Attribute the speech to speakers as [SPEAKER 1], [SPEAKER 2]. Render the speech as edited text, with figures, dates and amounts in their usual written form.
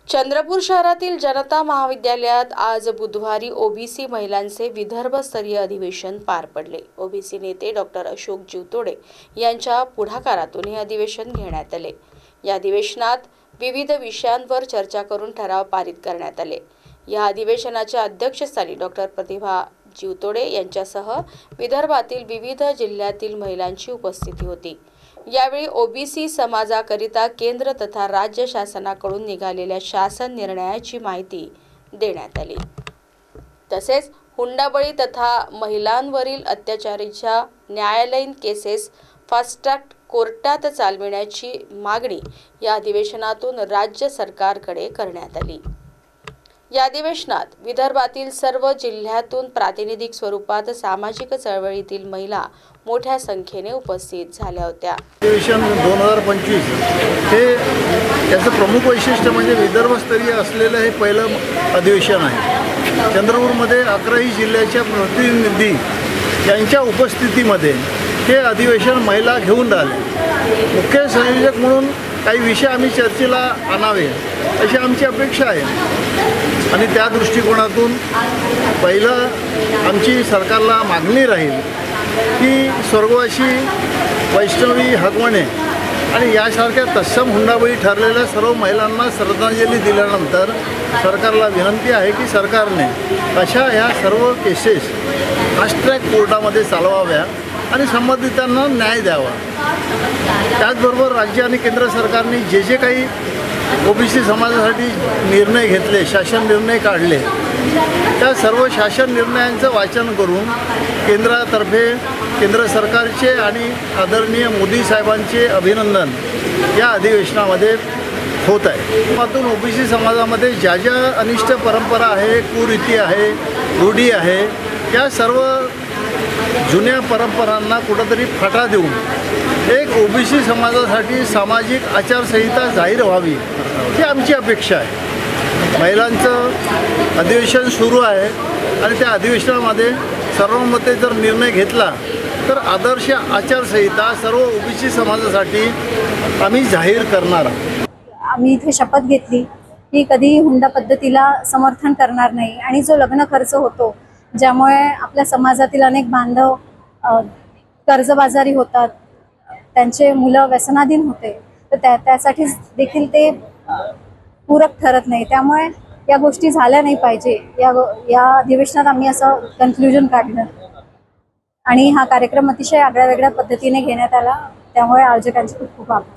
[SPEAKER 1] चंद्रपूर शहरातील जनता महाविद्यालयात आज बुधवारी ओबीसी महिलांचे विदर्भस्तरीय अधिवेशन पार पडले। ओबीसी नेते डॉक्टर अशोक जीवतोडे यांच्या पुढाकारातून हे अधिवेशन घेण्यात आले। या अधिवेशनात विविध विषयांवर चर्चा करून ठराव पारित करण्यात आले। या अधिवेशनाच्या अध्यक्षस्थानी डॉक्टर प्रतिभा जीवतोडे यांच्यासह विदर्भातील विविध जिल्ह्यातील महिलांची उपस्थिती होती। यावेळी ओबीसी समाजाकरिता केंद्र तथा राज्य शासनाकडून निघालेल्या शासन निर्णयाची माहिती देण्यात आली। तसेच हुंडाबळी तथा महिलांवरील अत्याचाराच्या न्यायालयीन केसेस फास्ट ट्रॅक कोर्टात चालविण्याची मागणी या अधिवेशनातून राज्य सरकारकडे करण्यात आली। या अधिवेशनात विदर्भातील सर्व जिल्ह्यातून प्रातिनिधिक स्वरूपात सामाजिक चळवळीतील महिला मोठ्या संख्येने उपस्थित झाल्या होत्या।
[SPEAKER 2] अधिवेशन 2025 हे याचं प्रमुख वैशिष्ट्य म्हणजे विदर्भस्तरीय असलेलं हे पहिलं अधिवेशन आहे। चंद्रपूरमध्ये 11 जिल्ह्याच्या प्रतिनिधी यांच्या उपस्थितीमध्ये हे अधिवेशन महिला घेऊन राहिले। मुख्य संयोजक म्हणून काही विषय आम्ही चर्चेला आणावे अशी आमची अपेक्षा आहे आणि त्या दृष्टिकोनातून पहिलं आमची सरकारला मागणी राहील की स्वर्गवासी वैष्णवी हगवणे आणि यासारख्या तत्सम हुंडाबळी ठरलेल्या सर्व महिलांना श्रद्धांजली दिल्यानंतर सरकारला विनंती आहे की सरकारने अशा ह्या सर्व केसेस फास्ट ट्रॅक कोर्टामध्ये चालवाव्या आणि संबंधितांना न्याय द्यावा। त्याचबरोबर राज्य आणि केंद्र सरकारने जे जे काही ओबीसी समाजासाठी निर्णय घेतले, शासन निर्णय काढले, त्या सर्व शासन निर्णयांचं वाचन करून केंद्रातर्फे केंद्र सरकारचे आणि आदरणीय मोदी साहेबांचे अभिनंदन या अधिवेशनामध्ये होत आहे। त्यातून ओबीसी समाजामध्ये ज्या ज्या अनिष्ट परंपरा आहे, कुरीती आहे, रूढी आहे, या सर्व जुन्या परंपरांना कुठंतरी फाटा देऊन एक ओबीसी समाजासाठी सामाजिक आचारसंहिता जाहीर व्हावी ही आमची अपेक्षा आहे। महिलांचं अधिवेशन सुरू आहे आणि त्या अधिवेशनामध्ये सर्वमते जर निर्णय घेतला तर आदर्श आचारसंहिता सर्व ओबीसी समाजासाठी आम्ही जाहीर करणार आहोत।
[SPEAKER 3] आम्ही इथे शपथ घेतली की कधी हुंडा पद्धतीला समर्थन करणार नाही आणि जो लग्न खर्च होतो ज्यामुळे आपल्या समाजातील अनेक बांधव कर्जबाजारी होतात, त्यांचे मुलं व्यसनाधीन होते, तर त्यासाठी देखील ते पूरक ठरत नाही। त्यामुळे या गोष्टी झाल्या नाही पाहिजे या अधिवेशनात आम्ही असं कन्क्लुजन काढलं आणि हा कार्यक्रम अतिशय आगळ्या वेगळ्या पद्धतीने घेण्यात आला। त्यामुळे आयोजकांचे खूप खूप आभार।